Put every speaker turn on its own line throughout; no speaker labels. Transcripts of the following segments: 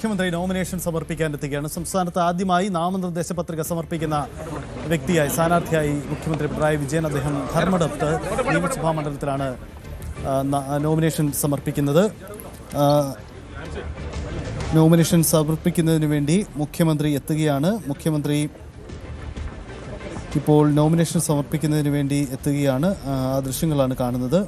മുഖ്യമന്ത്രി നോമിനേഷൻ സമർപ്പിക്കാനെത്തുകയാണ്. സംസ്ഥാനത്ത് ആദ്യമായി നാമനിർദ്ദേശ പത്രിക സമർപ്പിക്കുന്ന വ്യക്തിയായി സ്ഥാനാർത്ഥിയായി മുഖ്യമന്ത്രി പിണറായി വിജയൻ. അദ്ദേഹം ധർമ്മടത്ത് നിയമസഭാ മണ്ഡലത്തിലാണ് നോമിനേഷൻ സമർപ്പിക്കുന്നത്. നോമിനേഷൻ സമർപ്പിക്കുന്നതിന് വേണ്ടി മുഖ്യമന്ത്രി എത്തുകയാണ്. മുഖ്യമന്ത്രി ഇപ്പോൾ നോമിനേഷൻ സമർപ്പിക്കുന്നതിന് വേണ്ടി എത്തുകയാണ്. ആ ദൃശ്യങ്ങളാണ് കാണുന്നത്.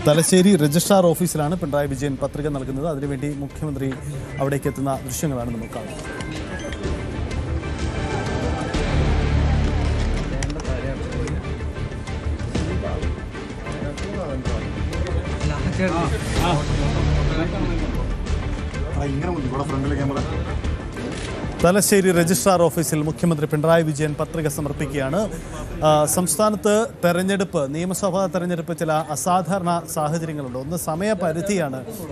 തലശ്ശേരി രജിസ്ട്രാർ ഓഫീസിലാണ് പിണറായി വിജയൻ പത്രിക നൽകുന്നത്. അതിനുവേണ്ടി മുഖ്യമന്ത്രി അവിടേക്ക് എത്തുന്ന ദൃശ്യങ്ങളാണ് നമുക്ക് കാണുന്നത്. തലശ്ശേരി രജിസ്ട്രാർ ഓഫീസിൽ മുഖ്യമന്ത്രി പിണറായി വിജയൻ പത്രിക സമർപ്പിക്കുകയാണ്. സംസ്ഥാനത്ത് നിയമസഭാ തെരഞ്ഞെടുപ്പ് ചില അസാധാരണ സാഹചര്യങ്ങളുണ്ട്. ഒന്ന്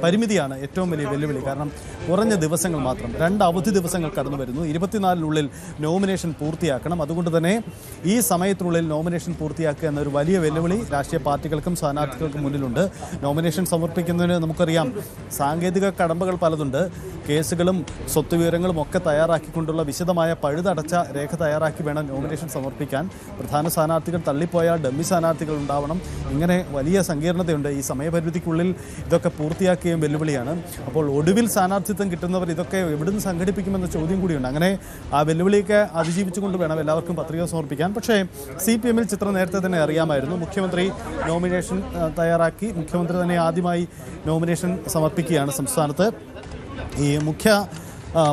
പരിമിതിയാണ് ഏറ്റവും വലിയ വെല്ലുവിളി. കാരണം കുറഞ്ഞ ദിവസങ്ങൾ മാത്രം, 2 അവധി ദിവസങ്ങൾ കടന്നു വരുന്നു. 24-നുള്ളിൽ നോമിനേഷൻ പൂർത്തിയാക്കണം. അതുകൊണ്ട് തന്നെ ഈ സമയത്തിനുള്ളിൽ നോമിനേഷൻ പൂർത്തിയാക്കുക എന്നൊരു വലിയ വെല്ലുവിളി രാഷ്ട്രീയ പാർട്ടികൾക്കും സ്ഥാനാർത്ഥികൾക്കും മുന്നിലുണ്ട്. നോമിനേഷൻ സമർപ്പിക്കുന്നതിന് നമുക്കറിയാം സാങ്കേതിക കടമ്പകൾ പലതുണ്ട്. കേസുകളും സ്വത്ത് വിവരങ്ങളും ഒക്കെ തയ്യാറാക്കിക്കൊണ്ടുള്ള വിശദമായ പഴുതടച്ച രേഖ തയ്യാറാക്കി വേണം നോമിനേഷൻ സമർപ്പിക്കാൻ. പ്രധാന സ്ഥാനാർത്ഥികൾ തള്ളിപ്പോയാൽ ഡമ്മി സ്ഥാനാർത്ഥികൾ ഉണ്ടാവണം. ഇങ്ങനെ വലിയ സങ്കീർണതയുണ്ട്. ഈ സമയപരിധിക്കുള്ളിൽ ഇതൊക്കെ പൂർത്തിയാക്കുകയും വെല്ലുവിളിയാണ്. അപ്പോൾ ഒടുവിൽ സ്ഥാനാർത്ഥിത്വം കിട്ടുന്നവർ ഇതൊക്കെ എവിടുന്ന് സംഘടിപ്പിക്കുമെന്ന ചോദ്യം കൂടിയുണ്ട്. അങ്ങനെ ആ വെല്ലുവിളിയൊക്കെ അതിജീവിച്ചുകൊണ്ട് വേണം എല്ലാവർക്കും പത്രിക സമർപ്പിക്കാൻ. പക്ഷേ CPM-ൽ ചിത്രം നേരത്തെ തന്നെ അറിയാമായിരുന്നു. മുഖ്യമന്ത്രി നോമിനേഷൻ തയ്യാറാക്കി. മുഖ്യമന്ത്രി തന്നെ ആദ്യമായി നോമിനേഷൻ സമർപ്പിക്കുകയാണ് സംസ്ഥാനത്ത്. ഈ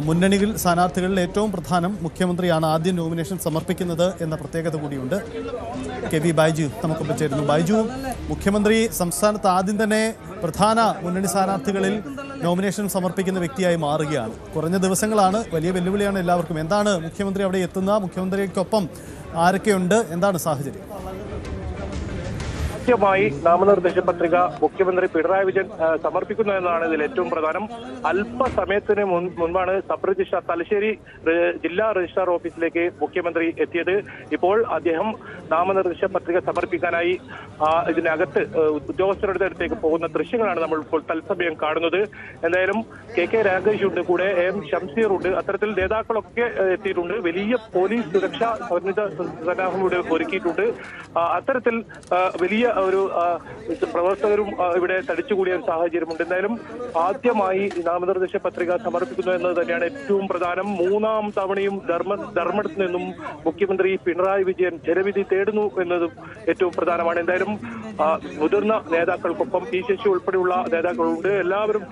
മുന്നണികൾ സ്ഥാനാർത്ഥികളിൽ ഏറ്റവും പ്രധാനം മുഖ്യമന്ത്രിയാണ് ആദ്യം നോമിനേഷൻ സമർപ്പിക്കുന്നത് എന്ന പ്രത്യേകത കൂടിയുണ്ട്. KV ബൈജു നമുക്കൊപ്പം ചേരുന്നു. ബൈജു, മുഖ്യമന്ത്രി സംസ്ഥാനത്ത് ആദ്യം തന്നെ പ്രധാന മുന്നണി സ്ഥാനാർത്ഥികളിൽ നോമിനേഷൻ സമർപ്പിക്കുന്ന വ്യക്തിയായി മാറുകയാണ്. കുറഞ്ഞ ദിവസങ്ങളാണ്, വലിയ വെല്ലുവിളിയാണ് എല്ലാവർക്കും. എന്താണ് മുഖ്യമന്ത്രി അവിടെ എത്തുന്ന? മുഖ്യമന്ത്രിക്കൊപ്പം ആരൊക്കെയുണ്ട്? എന്താണ് സാഹചര്യം?
കൃത്യമായി നാമനിർദ്ദേശ പത്രിക മുഖ്യമന്ത്രി പിണറായി വിജയൻ സമർപ്പിക്കുന്നു എന്നതാണ് ഇതിൽ ഏറ്റവും പ്രധാനം. അല്പസമയത്തിന് മുൻപാണ് സബ് രജിസ്ട്രാർ തലശ്ശേരി ജില്ലാ രജിസ്ട്രാർ ഓഫീസിലേക്ക് മുഖ്യമന്ത്രി എത്തിയത്. ഇപ്പോൾ അദ്ദേഹം നാമനിർദ്ദേശ പത്രിക സമർപ്പിക്കാനായി ഇതിനകത്ത് ഉദ്യോഗസ്ഥരുടെ അടുത്തേക്ക് പോകുന്ന ദൃശ്യങ്ങളാണ് നമ്മൾ ഇപ്പോൾ തത്സമയം കാണുന്നത്. എന്തായാലും KK രാഗേഷ് ഉണ്ട്, കൂടെ AM ഷംസീർ ഉണ്ട്. അത്തരത്തിൽ നേതാക്കളൊക്കെ എത്തിയിട്ടുണ്ട്. വലിയ പോലീസ് സുരക്ഷ സന്നിധ സന്നാഹം ഇവിടെ ഒരുക്കിയിട്ടുണ്ട്. അത്തരത്തിൽ വലിയ ഒരു പ്രവർത്തകരും ഇവിടെ തടിച്ചുകൂടിയ ഒരു സാഹചര്യമുണ്ട്. എന്തായാലും ആദ്യമായി നാമനിർദ്ദേശ പത്രിക സമർപ്പിക്കുന്നു എന്നത് തന്നെയാണ് ഏറ്റവും പ്രധാനം. 3ാം തവണയും ധർമ്മടത്ത് നിന്നും മുഖ്യമന്ത്രി പിണറായി വിജയൻ ജനവിധി തേടുന്നു എന്നതും ഏറ്റവും പ്രധാനമാണ്. എന്തായാലും മുതിർന്ന നേതാക്കൾക്കൊപ്പം ശശി ഉൾപ്പെടെയുള്ള നേതാക്കളുണ്ട്. എല്ലാവരും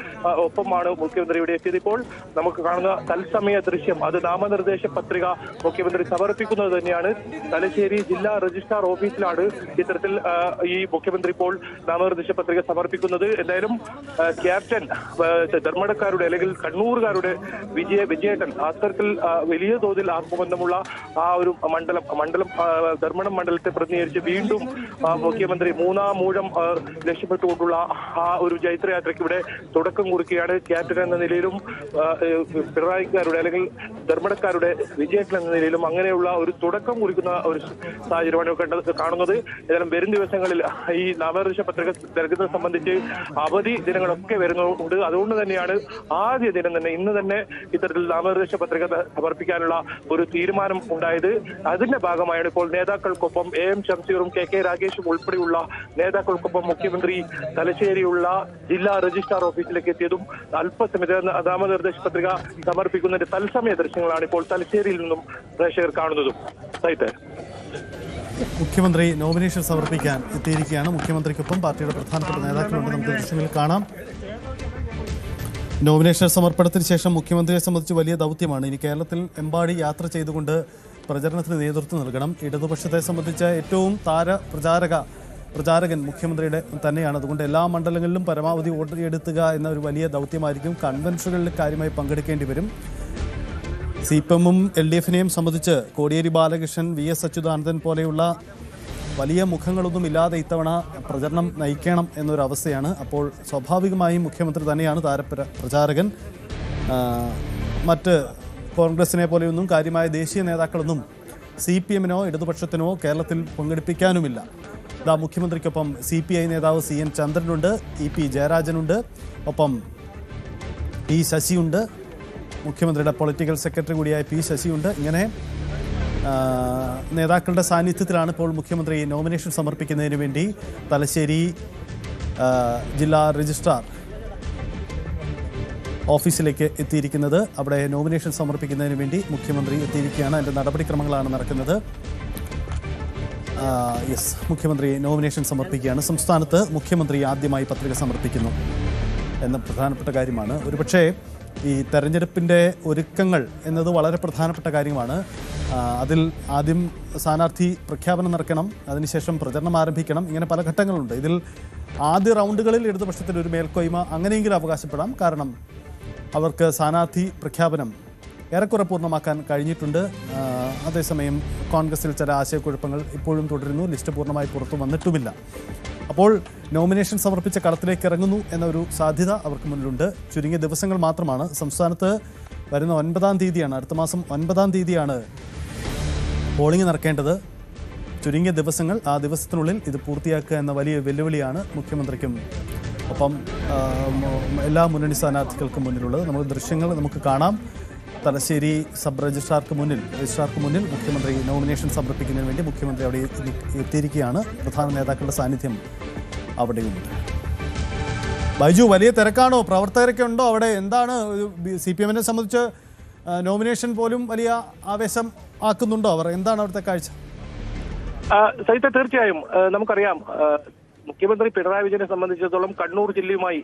ഒപ്പമാണ് മുഖ്യമന്ത്രി ഇവിടെ എത്തിയത്. ഇപ്പോൾ നമുക്ക് കാണുന്ന തത്സമയ ദൃശ്യം അത് നാമനിർദ്ദേശ പത്രിക മുഖ്യമന്ത്രി സമർപ്പിക്കുന്നത് തന്നെയാണ്. തലശ്ശേരി ജില്ലാ രജിസ്ട്രാർ ഓഫീസിലാണ് ഇത്തരത്തിൽ ഈ മുഖ്യമന്ത്രി ഇപ്പോൾ നാമനിർദ്ദേശ പത്രിക സമർപ്പിക്കുന്നത്. എന്തായാലും ക്യാപ്റ്റൻ ധർമ്മടക്കാരുടെ അല്ലെങ്കിൽ കണ്ണൂറുകാരുടെ വിജയേട്ടൻ അത്തരത്തിൽ വലിയ തോതിൽ ആത്മബന്ധമുള്ള ആ ഒരു മണ്ഡലം ധർമ്മടം മണ്ഡലത്തെ പ്രതിനിധീകരിച്ച് വീണ്ടും മുഖ്യമന്ത്രി 3ാം ഊഴം ലക്ഷ്യപ്പെട്ടുകൊണ്ടുള്ള ആ ഒരു ജൈത്രയാത്രയ്ക്ക് ഇവിടെ തുടക്കം കുറിക്കുകയാണ്. ക്യാപ്റ്റൻ എന്ന നിലയിലും പിണറായിക്കാരുടെ അല്ലെങ്കിൽ ധർമ്മടക്കാരുടെ വിജയേട്ടൻ എന്ന നിലയിലും അങ്ങനെയുള്ള ഒരു തുടക്കം കുറിക്കുന്ന ഒരു സാഹചര്യമാണ് കാണുന്നത്. ഏതായാലും വരും ദിവസങ്ങളിൽ ഈ നാമനിർദ്ദേശ പത്രിക നൽകുന്നത് സംബന്ധിച്ച് അവധി ദിനങ്ങളൊക്കെ വരുന്നുണ്ട്. അതുകൊണ്ട് തന്നെയാണ് ആദ്യ ദിനം തന്നെ ഇന്ന് തന്നെ ഇത്തരത്തിൽ നാമനിർദ്ദേശ പത്രിക സമർപ്പിക്കാനുള്ള ഒരു തീരുമാനം ഉണ്ടായത്. അതിന്റെ ഭാഗമായാണ് ഇപ്പോൾ നേതാക്കൾക്കൊപ്പം AM ഷംസീറും KK രാഗേഷും ഉൾപ്പെടെയുള്ള നേതാക്കൾക്കൊപ്പം മുഖ്യമന്ത്രി തലശ്ശേരിയുള്ള ജില്ലാ രജിസ്ട്രാർ ഓഫീസിലേക്ക് എത്തിയതും അല്പസമയത്ത് നാമനിർദ്ദേശ പത്രിക സമർപ്പിക്കുന്നതിന്റെ തത്സമയ ദൃശ്യങ്ങളാണ് ഇപ്പോൾ തലശ്ശേരിയിൽ നിന്നും പ്രേക്ഷകർ കാണുന്നതും.
മുഖ്യമന്ത്രി നോമിനേഷൻ സമർപ്പിക്കാൻ എത്തിയിരിക്കുകയാണ്. മുഖ്യമന്ത്രിക്കൊപ്പം പാർട്ടിയുടെ പ്രധാനപ്പെട്ട നേതാക്കളുണ്ട്. നമുക്ക് ദൃശ്യങ്ങളിൽ കാണാം. നോമിനേഷൻ സമർപ്പണത്തിന് ശേഷം മുഖ്യമന്ത്രിയെ സംബന്ധിച്ച് വലിയ ദൗത്യമാണ്. ഇനി കേരളത്തിൽ എമ്പാടി യാത്ര ചെയ്തുകൊണ്ട് പ്രചരണത്തിന് നേതൃത്വം നൽകണം. ഇടതുപക്ഷത്തെ സംബന്ധിച്ച ഏറ്റവും പ്രചാരകൻ മുഖ്യമന്ത്രിയുടെ തന്നെയാണ്. അതുകൊണ്ട് എല്ലാ മണ്ഡലങ്ങളിലും പരമാവധി വോട്ട് എടുത്തുക എന്ന ഒരു വലിയ ദൗത്യമായിരിക്കും. കൺവെൻഷനുകളിൽ കാര്യമായി പങ്കെടുക്കേണ്ടി വരും. CPM-ഉം LDF-നെയും സംബന്ധിച്ച് കോടിയേരി ബാലകൃഷ്ണൻ, VS അച്യുതാനന്ദൻ പോലെയുള്ള വലിയ മുഖങ്ങളൊന്നും ഇല്ലാതെ ഇത്തവണ പ്രചരണം നയിക്കണം എന്നൊരവസ്ഥയാണ്. അപ്പോൾ സ്വാഭാവികമായും മുഖ്യമന്ത്രി തന്നെയാണ് പ്രചാരകൻ. മറ്റ് കോൺഗ്രസിനെ പോലെയൊന്നും കാര്യമായ ദേശീയ നേതാക്കളൊന്നും CPM-നോ ഇടതുപക്ഷത്തിനോ കേരളത്തിൽ പങ്കെടുപ്പിക്കാനുമില്ല. മുഖ്യമന്ത്രിക്കൊപ്പം CPI നേതാവ് CN ചന്ദ്രനുണ്ട്, EP ജയരാജനുണ്ട്, ഒപ്പം P ശശിയുണ്ട്, മുഖ്യമന്ത്രിയുടെ പൊളിറ്റിക്കൽ സെക്രട്ടറി കൂടിയായ P ശശിയുണ്ട്. ഇങ്ങനെ നേതാക്കളുടെ സാന്നിധ്യത്തിലാണ് ഇപ്പോൾ മുഖ്യമന്ത്രി നോമിനേഷൻ സമർപ്പിക്കുന്നതിന് വേണ്ടി തലശ്ശേരി ജില്ലാ രജിസ്ട്രാർ ഓഫീസിലേക്ക് എത്തിയിരിക്കുന്നത്. അവിടെ നോമിനേഷൻ സമർപ്പിക്കുന്നതിന് വേണ്ടി മുഖ്യമന്ത്രി എത്തിയിരിക്കുകയാണ്. അതിൻ്റെ നടപടിക്രമങ്ങളാണ് നടക്കുന്നത്. മുഖ്യമന്ത്രി നോമിനേഷൻ സമർപ്പിക്കുകയാണ്. സംസ്ഥാനത്ത് മുഖ്യമന്ത്രി ആദ്യമായി പത്രിക സമർപ്പിക്കുന്നു എന്ന പ്രധാനപ്പെട്ട കാര്യമാണ്. ഒരുപക്ഷേ ഈ തെരഞ്ഞെടുപ്പിൻ്റെ ഒരുക്കങ്ങൾ എന്നത് വളരെ പ്രധാനപ്പെട്ട കാര്യമാണ്. അതിൽ ആദ്യം സ്ഥാനാർത്ഥി പ്രഖ്യാപനം നടക്കണം, അതിനുശേഷം പ്രചരണം ആരംഭിക്കണം. ഇങ്ങനെ പല ഘട്ടങ്ങളുണ്ട്. ഇതിൽ ആദ്യ റൗണ്ടുകളിൽ ഇടതുപക്ഷത്തിന് ഒരു മേൽക്കോയ്മ അങ്ങനെയെങ്കിലും അവകാശപ്പെടാം. കാരണം അവർക്ക് സ്ഥാനാർത്ഥി പ്രഖ്യാപനം ഏറെക്കുറെ പൂർണ്ണമാക്കാൻ കഴിഞ്ഞിട്ടുണ്ട്. അതേസമയം കോൺഗ്രസിൽ ചില ആശയക്കുഴപ്പങ്ങൾ ഇപ്പോഴും തുടരുന്നു. ലിസ്റ്റ് പൂർണ്ണമായി പുറത്തു വന്നിട്ടുമില്ല. അപ്പോൾ നോമിനേഷൻ സമർപ്പിച്ച കളത്തിലേക്ക് ഇറങ്ങുന്നു എന്നൊരു സാധ്യത അവർക്ക് മുന്നിലുണ്ട്. ചുരുങ്ങിയ ദിവസങ്ങൾ മാത്രമാണ്. സംസ്ഥാനത്ത് വരുന്ന 9-ാം തീയതിയാണ്, അടുത്ത മാസം 9-ാം തീയതിയാണ് പോളിംഗ് നടക്കേണ്ടത്. ചുരുങ്ങിയ ദിവസങ്ങൾ, ആ ദിവസത്തിനുള്ളിൽ ഇത് പൂർത്തിയാക്കുക എന്ന വലിയ വെല്ലുവിളിയാണ് മുഖ്യമന്ത്രിക്കും ഒപ്പം എല്ലാ മുന്നണി സ്ഥാനാർത്ഥികൾക്കും മുന്നിലുള്ളത്. നമ്മൾ ദൃശ്യങ്ങൾ നമുക്ക് കാണാം. തലശ്ശേരി സബ് രജിസ്ട്രാർക്ക് മുന്നിൽ മുഖ്യമന്ത്രി നോമിനേഷൻ സമർപ്പിക്കുന്നതിന് വേണ്ടി മുഖ്യമന്ത്രി അവിടെ എത്തിയിരിക്കുകയാണ്. പ്രധാന നേതാക്കളുടെ സാന്നിധ്യം അവിടെയുണ്ട്. ബൈജു, വലിയ തിരക്കാണോ? പ്രവർത്തകരൊക്കെ ഉണ്ടോ അവിടെ? എന്താണ് CPM-നെ സംബന്ധിച്ച് നോമിനേഷൻ പോലും വലിയ ആവേശം ആക്കുന്നുണ്ടോ അവർ? എന്താണ് അവിടുത്തെ കാഴ്ച?
സഹിത, തീർച്ചയായും നമുക്കറിയാം, മുഖ്യമന്ത്രി പിണറായി വിജയനെ സംബന്ധിച്ചിടത്തോളം കണ്ണൂർ ജില്ലയുമായി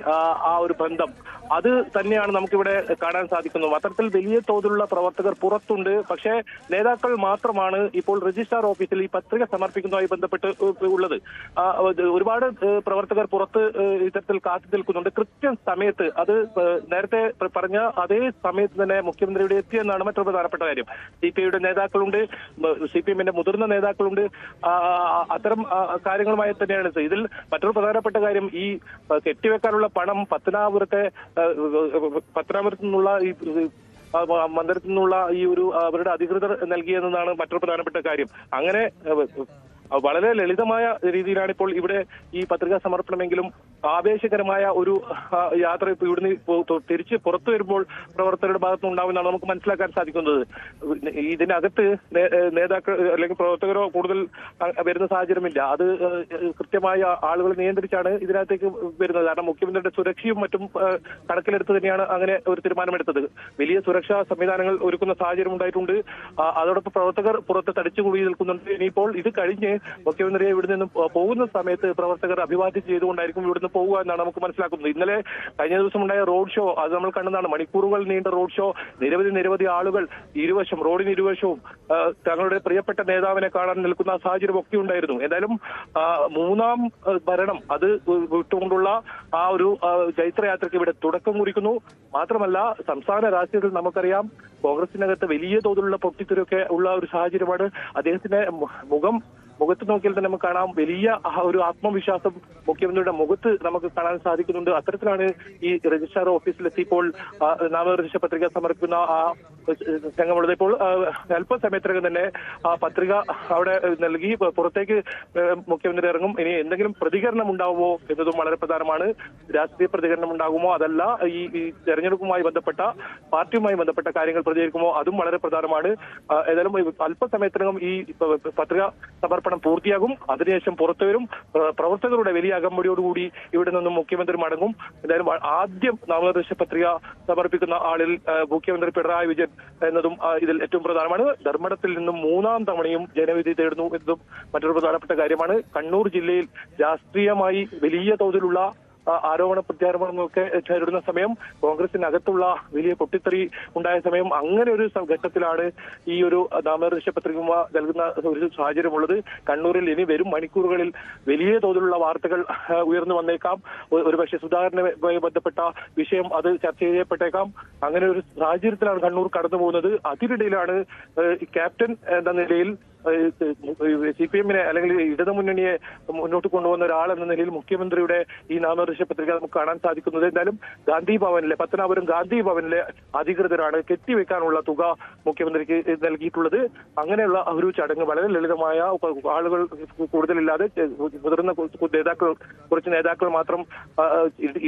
ആ ഒരു ബന്ധം അത് തന്നെയാണ് നമുക്കിവിടെ കാണാൻ സാധിക്കുന്നത്. അത്തരത്തിൽ വലിയ തോതിലുള്ള പ്രവർത്തകർ പുറത്തുണ്ട്. പക്ഷേ നേതാക്കൾ മാത്രമാണ് ഇപ്പോൾ രജിസ്ട്രാർ ഓഫീസിൽ ഈ പത്രിക സമർപ്പിക്കുന്നതുമായി ബന്ധപ്പെട്ട് ഉള്ളത്. ഒരുപാട് പ്രവർത്തകർ പുറത്ത് ഇത്തരത്തിൽ കാത്തു നിൽക്കുന്നുണ്ട്. കൃത്യം സമയത്ത്, അത് നേരത്തെ പറഞ്ഞ അതേ സമയത്ത് തന്നെ മുഖ്യമന്ത്രിയുടെ എത്തിയെന്നാണ് മറ്റൊരു പ്രധാനപ്പെട്ട കാര്യം. CPI-യുടെ നേതാക്കളുണ്ട്, CPM-ന്റെ മുതിർന്ന നേതാക്കളുണ്ട്. അത്തരം കാര്യങ്ങളുമായി തന്നെയാണ് ഇതിൽ മറ്റൊരു പ്രധാനപ്പെട്ട കാര്യം. ഈ കെട്ടിവെക്കാനുള്ള പണം പത്തനാപുരത്തു നിന്നുള്ള ഈ മന്ദിരത്തിൽ നിന്നുള്ള ഈ ഒരു അവരുടെ അധികൃതർ നൽകിയെന്നതാണ് മറ്റൊരു പ്രധാനപ്പെട്ട കാര്യം. അങ്ങനെ വളരെ ലളിതമായ രീതിയിലാണ് ഇപ്പോൾ ഇവിടെ ഈ പത്രികാ സമർപ്പണമെങ്കിലും ആവേശകരമായ ഒരു യാത്ര ഇപ്പോൾ ഇവിടുന്ന് തിരിച്ച് പുറത്തു വരുമ്പോൾ പ്രവർത്തകരുടെ ഭാഗത്തുനിന്ന് ഉണ്ടാവുമെന്നാണ് നമുക്ക് മനസ്സിലാക്കാൻ സാധിക്കുന്നത്. ഇതിനകത്ത് നേതാക്കൾ അല്ലെങ്കിൽ പ്രവർത്തകരോ കൂടുതൽ വരുന്ന സാഹചര്യമില്ല. അത് കൃത്യമായ ആളുകൾ നിയന്ത്രിച്ചാണ് ഇതിനകത്തേക്ക് വരുന്നത്. കാരണം മുഖ്യമന്ത്രിയുടെ സുരക്ഷയും മറ്റും കണക്കിലെടുത്ത് തന്നെയാണ് അങ്ങനെ ഒരു തീരുമാനമെടുത്തത്. വലിയ സുരക്ഷാ സംവിധാനങ്ങൾ ഒരുക്കുന്ന സാഹചര്യം ഉണ്ടായിട്ടുണ്ട്. അതോടൊപ്പം പ്രവർത്തകർ പുറത്ത് തടിച്ചുകൂടി നിൽക്കുന്നുണ്ട്. ഇനിയിപ്പോൾ ഇത് കഴിഞ്ഞ് മുഖ്യമന്ത്രിയെ ഇവിടെ നിന്ന് പോകുന്ന സമയത്ത് പ്രവർത്തകർ അഭിവാദ്യം ചെയ്തുകൊണ്ടായിരിക്കും ഇവിടുന്ന് പോകുക എന്നാണ് നമുക്ക് മനസ്സിലാക്കുന്നത്. ഇന്നലെ കഴിഞ്ഞ ദിവസം ഉണ്ടായ റോഡ് ഷോ അത് നമ്മൾ കണ്ടതാണ്. മണിക്കൂറുകൾ നീണ്ട റോഡ് ഷോ. നിരവധി ആളുകൾ റോഡിന് ഇരുവശവും തങ്ങളുടെ പ്രിയപ്പെട്ട നേതാവിനെ കാണാൻ നിൽക്കുന്ന സാഹചര്യം ഒക്കെ ഉണ്ടായിരുന്നു. എന്തായാലും 3-ാം ഭരണം അത് വിട്ടുകൊണ്ടുള്ള ആ ഒരു ജൈത്രയാത്രയ്ക്ക് ഇവിടെ തുടക്കം കുറിക്കുന്നു. മാത്രമല്ല, സംസ്ഥാന രാഷ്ട്രീയത്തിൽ നമുക്കറിയാം കോൺഗ്രസിനകത്ത് വലിയ തോതിലുള്ള പൊട്ടിത്തെറിയൊക്കെ ഉള്ള ഒരു സാഹചര്യമാണ്. അദ്ദേഹത്തിന്റെ മുഖത്ത് നോക്കിയാൽ തന്നെ നമുക്ക് കാണാം വലിയ ഒരു ആത്മവിശ്വാസം മുഖ്യമന്ത്രിയുടെ മുഖത്ത് നമുക്ക് കാണാൻ സാധിക്കുന്നുണ്ട്. അത്തരത്തിലാണ് ഈ രജിസ്ട്രാർ ഓഫീസിലെത്തിയപ്പോൾ നാമനിർദ്ദേശ പത്രിക സമർപ്പിക്കുന്ന ആ രംഗമുള്ളത്. ഇപ്പോൾ അല്പസമയത്തിനകം തന്നെ ആ പത്രിക അവിടെ നൽകി പുറത്തേക്ക് മുഖ്യമന്ത്രി ഇറങ്ങും. ഇനി എന്തെങ്കിലും പ്രതികരണം ഉണ്ടാവുമോ എന്നതും വളരെ പ്രധാനമാണ്. രാഷ്ട്രീയ പ്രതികരണം ഉണ്ടാകുമോ, അതല്ല ഈ തെരഞ്ഞെടുപ്പുമായി ബന്ധപ്പെട്ട പാർട്ടിയുമായി ബന്ധപ്പെട്ട കാര്യങ്ങൾ പ്രതികരിക്കുമോ, അതും വളരെ പ്രധാനമാണ്. ഏതായാലും അല്പസമയത്തിനകം ഈ പത്രിക സമർപ്പണം പൂർത്തിയാകും. അതിനുശേഷം പുറത്തു വരും. പ്രവർത്തകരുടെ വലിയ അകമ്പടിയോടുകൂടി ഇവിടെ നിന്നും മുഖ്യമന്ത്രി മടങ്ങും. എന്തായാലും ആദ്യം നാമനിർദ്ദേശ പത്രിക സമർപ്പിക്കുന്ന ആളിൽ മുഖ്യമന്ത്രി പിണറായി വിജയൻ എന്നതും ഇതിൽ ഏറ്റവും പ്രധാനമാണ്. ധർമ്മടത്തിൽ നിന്നും 3-ാം തവണയും ജനവിധി തേടുന്നു എന്നതും മറ്റൊരു പ്രധാനപ്പെട്ട കാര്യമാണ്. കണ്ണൂർ ജില്ലയിൽ രാഷ്ട്രീയമായി വലിയ തോതിലുള്ള ആരോപണ പ്രത്യാരോപണങ്ങളൊക്കെ ചേരുന്ന സമയം, കോൺഗ്രസിനകത്തുള്ള വലിയ പൊട്ടിത്തെറി ഉണ്ടായ സമയം, അങ്ങനെ ഒരു ഘട്ടത്തിലാണ് ഈ ഒരു നാമനിർദ്ദേശ പത്രിക നൽകുന്ന ഒരു സാഹചര്യമുള്ളത്. കണ്ണൂരിൽ ഇനി വരും മണിക്കൂറുകളിൽ വലിയ തോതിലുള്ള വാർത്തകൾ ഉയർന്നു വന്നേക്കാം. ഒരുപക്ഷെ സുധാകരനുമായി ബന്ധപ്പെട്ട വിഷയം അത് ചർച്ച ചെയ്യപ്പെട്ടേക്കാം. അങ്ങനെ ഒരു സാഹചര്യത്തിലാണ് കണ്ണൂർ കടന്നു പോകുന്നത്. അതിനിടയിലാണ് ക്യാപ്റ്റൻ എന്ന നിലയിൽ CPM അല്ലെങ്കിൽ ഇടതുമുന്നണിയെ മുന്നോട്ട് കൊണ്ടുപോകുന്ന ഒരാൾ എന്ന നിലയിൽ മുഖ്യമന്ത്രിയുടെ ഈ നാമനിർദ്ദേശ പത്രിക നമുക്ക് കാണാൻ സാധിക്കുന്നത്. എന്തായാലും ഗാന്ധി ഭവനിലെ പത്തനാപുരം ഗാന്ധി ഭവനിലെ അധികൃതരാണ് കെട്ടിവെക്കാനുള്ള തുക മുഖ്യമന്ത്രിക്ക് നൽകിയിട്ടുള്ളത്. അങ്ങനെയുള്ള ഒരു ചടങ്ങ് വളരെ ലളിതമായ, ആളുകൾ കൂടുതലില്ലാതെ മുതിർന്ന കുറച്ച് നേതാക്കൾ മാത്രം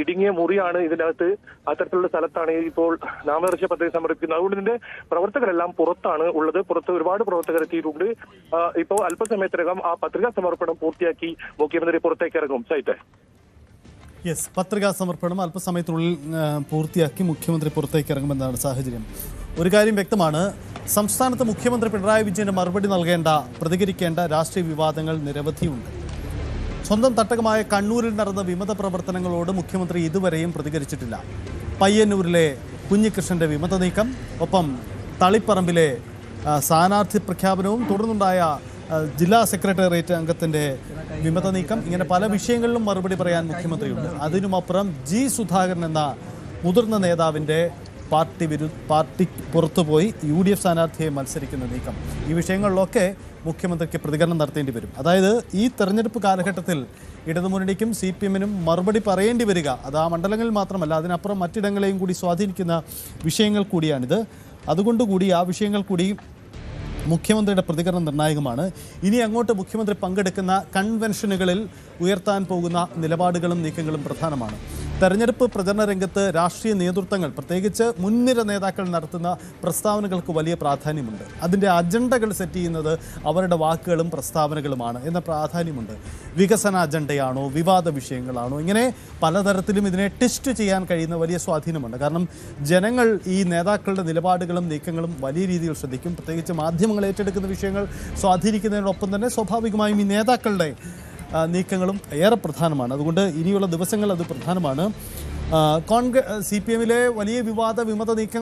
ഇടുങ്ങിയ മുറിയാണ് ഇതിനകത്ത്. അത്തരത്തിലുള്ള സ്ഥലത്താണ് ഇപ്പോൾ നാമനിർദ്ദേശ പത്രിക സമർപ്പിക്കുന്നത്. അതുകൊണ്ട് ഇതിന്റെ പ്രവർത്തകരെല്ലാം പുറത്താണ് ഉള്ളത്. പുറത്ത് ഒരുപാട് പ്രവർത്തകർ എത്തിയിട്ടുണ്ട്. ഇപ്പോൾ അല്പസമയത്തിനകം ആ പത്രികാ സമർപ്പണം പൂർത്തിയാക്കി മുഖ്യമന്ത്രി പുറത്തേക്ക് ഇറങ്ങും. സൈറ്റ്
യെസ്, പത്രികാ സമർപ്പണം അല്പസമയത്തിനുള്ളിൽ പൂർത്തിയാക്കി മുഖ്യമന്ത്രി പുറത്തേക്ക് ഇറങ്ങുമെന്നാണ് സാഹചര്യം. ഒരു കാര്യം വ്യക്തമാണ്, സംസ്ഥാനത്ത് മുഖ്യമന്ത്രി പിണറായി വിജയന് മറുപടി നൽകേണ്ട, പ്രതികരിക്കേണ്ട രാഷ്ട്രീയ വിവാദങ്ങൾ നിരവധിയുണ്ട്. സ്വന്തം തട്ടകമായ കണ്ണൂരിൽ നടന്ന വിമത പ്രവർത്തനങ്ങളോട് മുഖ്യമന്ത്രി ഇതുവരെയും പ്രതികരിച്ചിട്ടില്ല. പയ്യന്നൂരിലെ കുഞ്ഞികൃഷ്ണന്റെ വിമത നീക്കം, ഒപ്പം തളിപ്പറമ്പിലെ സ്ഥാനാർത്ഥി പ്രഖ്യാപനവും തുടർന്നുണ്ടായ ജില്ലാ സെക്രട്ടേറിയറ്റ് അംഗത്തിൻ്റെ വിമത നീക്കം, ഇങ്ങനെ പല വിഷയങ്ങളിലും മറുപടി പറയാൻ മുഖ്യമന്ത്രിയുണ്ട്. അതിനുമപ്പുറം ജി സുധാകരൻ എന്ന മുതിർന്ന നേതാവിൻ്റെ പാർട്ടി പുറത്തുപോയി UDF സ്ഥാനാർത്ഥിയെ മത്സരിക്കുന്ന നീക്കം, ഈ വിഷയങ്ങളിലൊക്കെ മുഖ്യമന്ത്രിക്ക് പ്രതികരണം നടത്തേണ്ടി വരും. അതായത് ഈ തെരഞ്ഞെടുപ്പ് കാലഘട്ടത്തിൽ ഇടതുമുന്നണിക്കും CPM-നും മറുപടി പറയേണ്ടി വരിക, അത് ആ മണ്ഡലങ്ങളിൽ മാത്രമല്ല, അതിനപ്പുറം മറ്റിടങ്ങളെയും കൂടി സ്വാധീനിക്കുന്ന വിഷയങ്ങൾ കൂടിയാണിത്. അതുകൊണ്ടുകൂടി ആ വിഷയങ്ങൾ കൂടി മുഖ്യമന്ത്രിയുടെ പ്രതികരണം നിർണായകമാണ്. ഇനി അങ്ങോട്ട് മുഖ്യമന്ത്രി പങ്കെടുക്കുന്ന കൺവെൻഷനുകളിൽ ഉയർത്താൻ പോകുന്ന നിലപാടുകളും നീക്കങ്ങളും പ്രധാനമാണ്. തെരഞ്ഞെടുപ്പ് പ്രചരണ രംഗത്ത് രാഷ്ട്രീയ നേതൃത്വങ്ങൾ, പ്രത്യേകിച്ച് മുൻനിര നേതാക്കൾ നടത്തുന്ന പ്രസ്താവനകൾക്ക് വലിയ പ്രാധാന്യമുണ്ട്. അതിൻ്റെ അജണ്ടകൾ സെറ്റ് ചെയ്യുന്നത് അവരുടെ വാക്കുകളും പ്രസ്താവനകളുമാണ് എന്ന പ്രാധാന്യമുണ്ട്. വികസന അജണ്ടയാണോ, വിവാദ വിഷയങ്ങളാണോ, ഇങ്ങനെ പലതരത്തിലും ഇതിനെ ടെസ്റ്റ് ചെയ്യാൻ കഴിയുന്ന വലിയ സ്വാധീനമുണ്ട്. കാരണം ജനങ്ങൾ ഈ നേതാക്കളുടെ നിലപാടുകളും നീക്കങ്ങളും വലിയ രീതിയിൽ ശ്രദ്ധിക്കും. പ്രത്യേകിച്ച് മാധ്യമങ്ങൾ ഏറ്റെടുക്കുന്ന വിഷയങ്ങൾ സ്വാധീനിക്കുന്നതിനോടൊപ്പം തന്നെ സ്വാഭാവികമായും ഈ നേതാക്കളുടെ നീക്കങ്ങളും ഏറെ പ്രധാനമാണ്. അതുകൊണ്ട് ഇനിയുള്ള ദിവസങ്ങൾ അത് പ്രധാനമാണ്. CPM-ലെ വലിയ വിമത നീക്കം